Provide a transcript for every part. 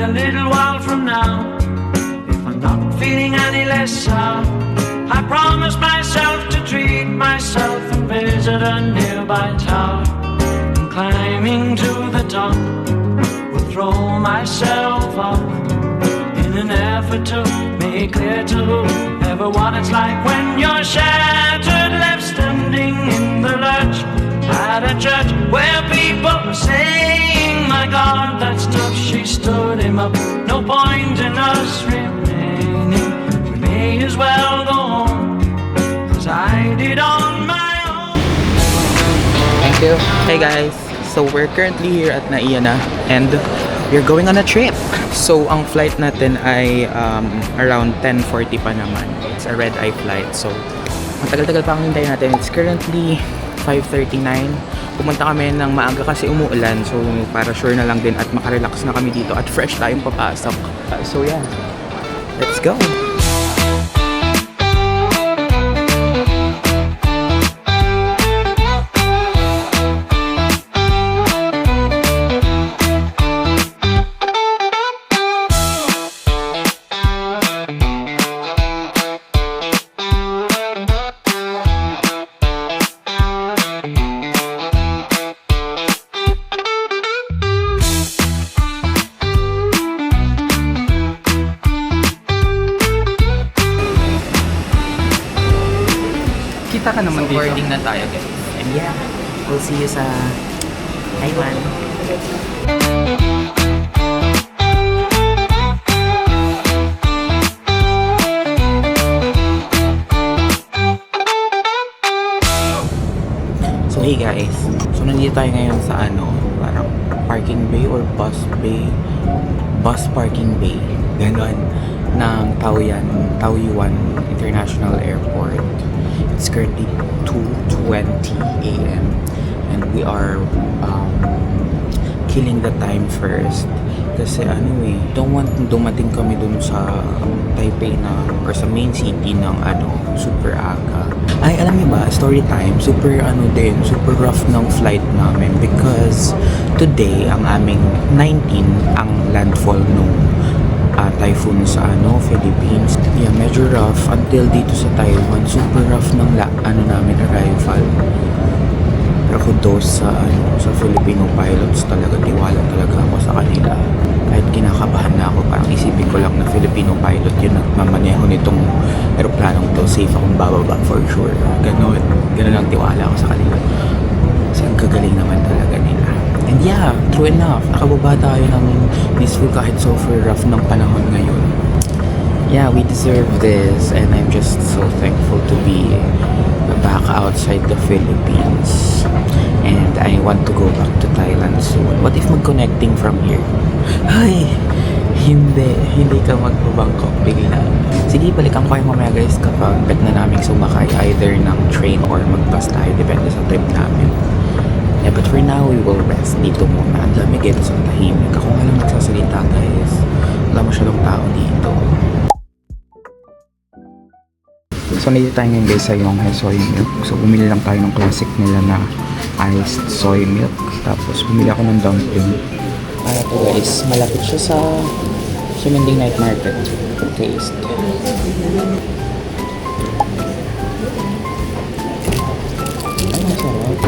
a little while from now, if I'm not feeling any less sound, I promise myself to treat myself and visit a nearby tower. And climbing to the top, will throw myself up in an effort to make clear to whoever what it's like when you're shattered, left standing in the lurch at a church where people are saying, my God, that stuff, she stood him up. No point in us remaining, we may as well go home, 'cause I did on my own. Thank you. Hey guys, so we're currently here at Naiya na and we're going on a trip. So ang flight natin ay around 10:40 pa naman. It's a red-eye flight, so matagal-tagal pa ang hintayin natin. It's currently 5:39. Pumunta kami ng maaga kasi umuulan, so para sure na lang din at makarelax na kami dito at fresh tayong papasok. So yeah, let's go! Kita ka naman dito. Boarding na tayo guys. And yeah, we'll see you sa Taiwan. So hey guys, so nandito tayo ngayon sa parang parking bay or bus bay. Bus parking bay. Ganon. Ng Taoyuan International Airport. It's currently 2:20 a.m. and we are killing the time first kasi don't want dumating kami dun sa Taipei na or sa main city ng super aga. Ay, alam niyo ba, story time, super super rough ng flight namin because today ang aming 19 ang landfall nung typhoon sa Philippines. Yeah, medyo rough until dito sa Taiwan. Super rough ng namin arrival. Pero kudos sa Filipino pilots talaga, tiwala talaga ako sa kanila. Kahit kinakabahan na ako, parang isipin ko lang na Filipino pilot yun at mamaneho nitong aeroplanong to, safe akong bababa for sure. Ganon lang tiwala ako sa kanila. Kasi ang gagaling naman talaga nila. And yeah, true enough, nakababa tayo ng peaceful kahit super rough ng panahon ngayon. Yeah, we deserve this and I'm just so thankful to be back outside the Philippines. And I want to go back to Thailand soon. What if mag-connecting from here? Ay, hindi ka magbabangkok bigla. Sige, balikan ko kayo mamaya guys kapag bet na namin sumakay either ng train or mag-bus tayo, depende sa trip namin. Yeah, but for now, we will rest dito muna. Ang lamig ito sa tahimik. Ako nga lang nagsasalita guys. Wala masyadong tao dito. So, nandito tayo ngayon guys sa Yonghe Soy Milk. So, bumili lang tayo ng classic nila na iced soy milk. Tapos, bumili ako ng dumpling. Ito guys, malapit siya sa Ximending Night Market. Taste. Ang sarap.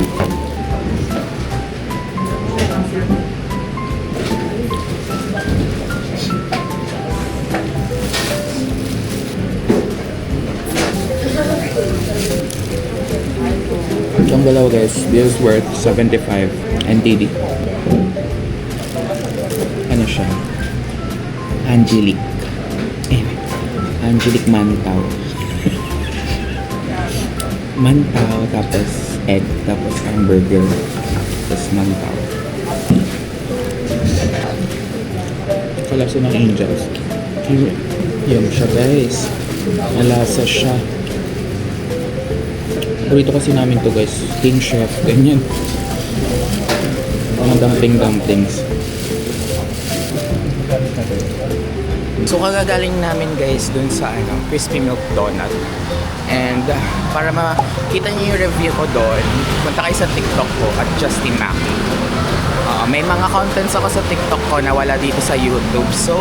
Itong dalawa guys, this is worth 75 NTD. Ano siya? Angelic. Angelic mantaw. Mantaw, tapos egg, tapos hamburger, tapos mantaw. Kalasa ng angels. Yun siya guys. Malasa siya. Burrito kasi namin to guys. King Chef. Ganyan. Mga dumplings. So kagagaling namin guys dun sa crispy milk donut. And para makita niyo yung review ko doon, punta kayo sa TikTok ko at Justin Mackie. May mga contents ako sa TikTok ko na wala dito sa YouTube. So,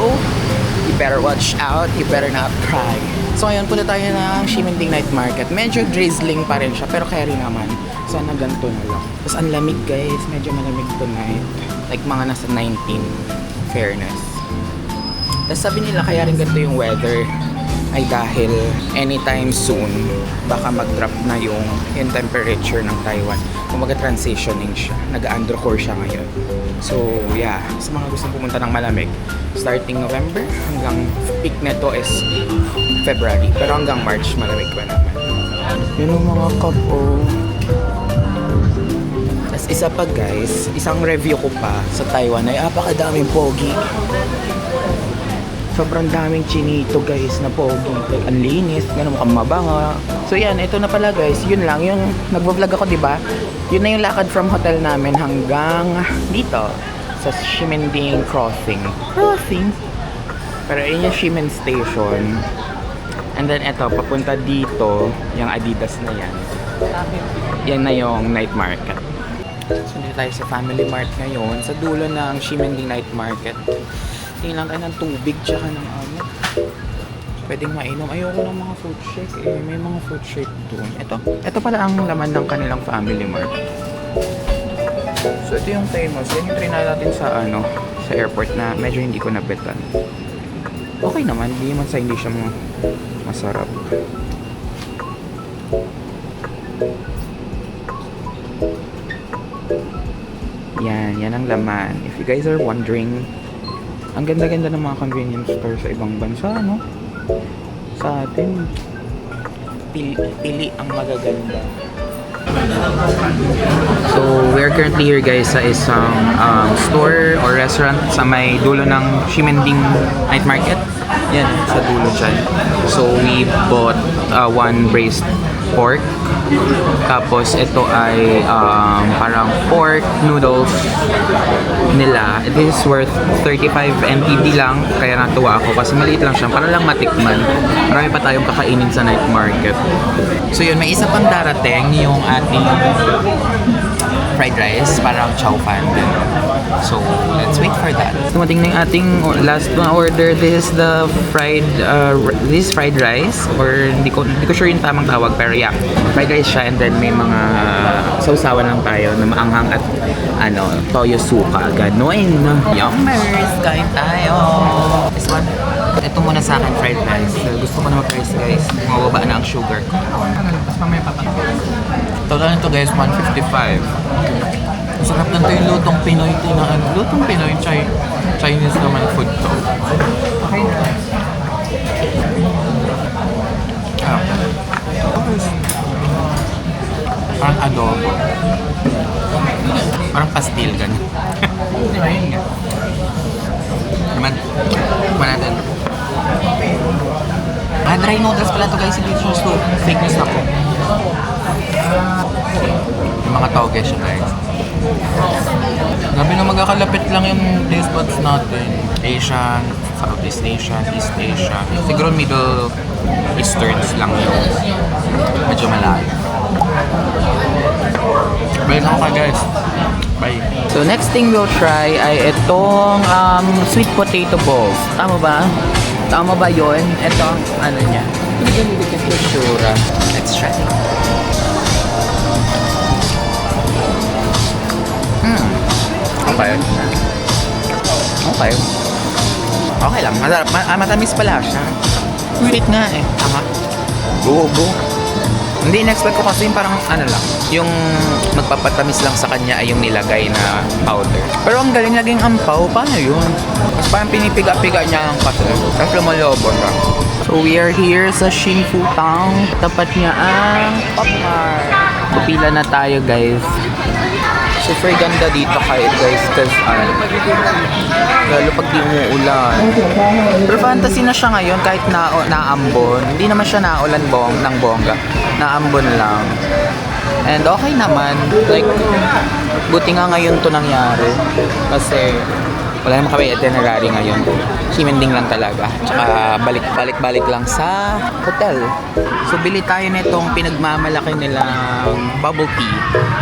you better watch out. You better not cry. So, ngayon punta tayo ng Ximending Night Market. Medyo drizzling pa rin siya, pero carry naman. Sana ganito na lang. Tapos, ang lamig guys. Medyo malamig tonight. Like, mga nasa 19. Fairness. Tapos, sabi nila, kaya rin ganito yung weather ay dahil anytime soon baka mag-drop na yung temperature ng Taiwan. Kumaga transitioning siya. Nag-undercore siya ngayon. So yeah, sa mga gustong pumunta ng malamig, starting November hanggang peak neto is February. Pero hanggang March malamig pa naman. Yun ang mga cup oh. Tapos isa pa guys, isang review ko pa sa Taiwan ay apakadaming pogi. Sobrang daming chinito guys na pogi. Like, ang linis, ganun mukhang mabanga. So yan, ito na pala guys. Yun lang, yung nagvo-vlog ako diba? Yun na yung lakad from hotel namin hanggang dito sa Ximending Crossing. Pero yun yung Ximen Station. And then ito, papunta dito, yung Adidas na yan. Yan na yung night market. So dito tayo sa Family Mart ngayon. Sa dulo ng Ximending Night Market. Tingnan tayo ng tubig tsaka ng ano. Pwedeng mainom. Ayoko ng mga food shake eh. May mga food shake doon. Ito pala ang laman ng kanilang Family Mart. So ito yung famous. Yan yung trinay natin sa ano, sa airport na medyo hindi ko nabetan. Okay naman. Hindi naman sa hindi siya masarap. Yan ang laman. If you guys are wondering, ang ganda-ganda ng mga convenience store sa ibang bansa, no? Sa atin, pili ang magaganda. So, we're currently here guys sa isang store or restaurant sa may dulo ng Ximending Night Market. Yan, sa dulo dyan. So, we bought one braised pork. Tapos, ito ay parang pork noodles nila. This is worth 35 NTD lang. Kaya natuwa ako kasi maliit lang siya. Para lang matikman. Marami pa tayong kakainin sa night market. So, yun. May isa pang darating yung ating fried rice. Parang chow fan. So, let's wait for that. Tumating na yung ating last na order. This is the fried rice. Or hindi ko sure yung tamang tawag. Pero yeah, fried rice siya. And then may mga sausawan lang tayo na maanghang at toyo suka. Ganoin. Yummers! Kain tayo! This one. Ito muna sa akin, fried rice. Gusto ko na mag-rice guys. Mababa na ang sugar ko. Tapos mamaya pa. Total nito guys, 155. Masarap ganito yung lutong Pinoy. Lutong Pinoy, Chinese naman food to. Okay. Parang adobo. Parang pastil, gano'n. Naman natin. Dry noodles pala to guys, hindi siya so fake news ako. Yung mga toge siya guys. Grabe na magkakalapit lang yung taste buds natin. Asian, Southeast Asian, East Asia. Siguro Middle Easterns lang yung medyo malayo. Bye na ako guys. Bye. So next thing we'll try ay itong sweet potato balls. Tama ba? Tama ba yun? Ito, ano niya? Sura. Let's try. Okay. Okay. Okay lang. Matamis pala siya. Sweet nga eh. Tama. Go. Hindi, in-expect ko kasi yung parang lang, yung magpapatamis lang sa kanya ay yung nilagay na powder. Pero ang galing naging ampaw, paano yun? Mas parang pinipiga-piga niya ang kasi. Tapos lumalobo siya. So we are here sa Xinfutang. Tapat niya ang Pop Mart. Pupila na tayo guys. Super ganda dito kahit guys kasi lalo pag di umuulan. Pero fantasy na siya ngayon kahit naambon. Hindi naman siya naulan ng bongga. Naambon lang. And okay naman. Like, buti nga ngayon to nangyari. Kasi Wala naman kami itinerary ngayon. Simending lang talaga. Tsaka balik lang sa hotel. So, bili tayo nitong pinagmamalaki nilang bubble tea.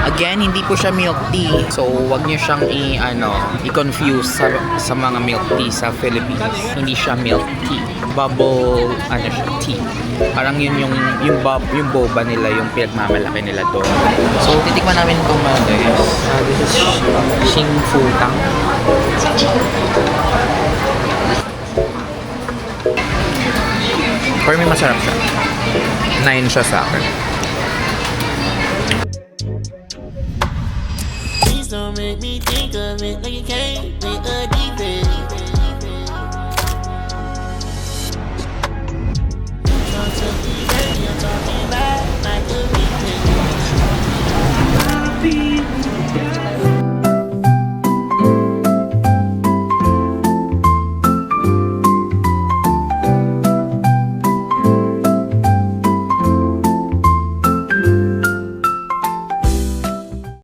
Again, hindi po siya milk tea. So, wag niyo siyang i-confuse sa mga milk tea sa Philippines. Hindi siya milk tea. Bubble, tea. Parang yun yung boba nila, yung pinagmamalaki nila doon. So, titikman namin itong mga guys. This is Xing Fu Tang. For me, masarap siya. 9 siya sa akin. Please don't make me think of it like you can't make a defense. I'm talking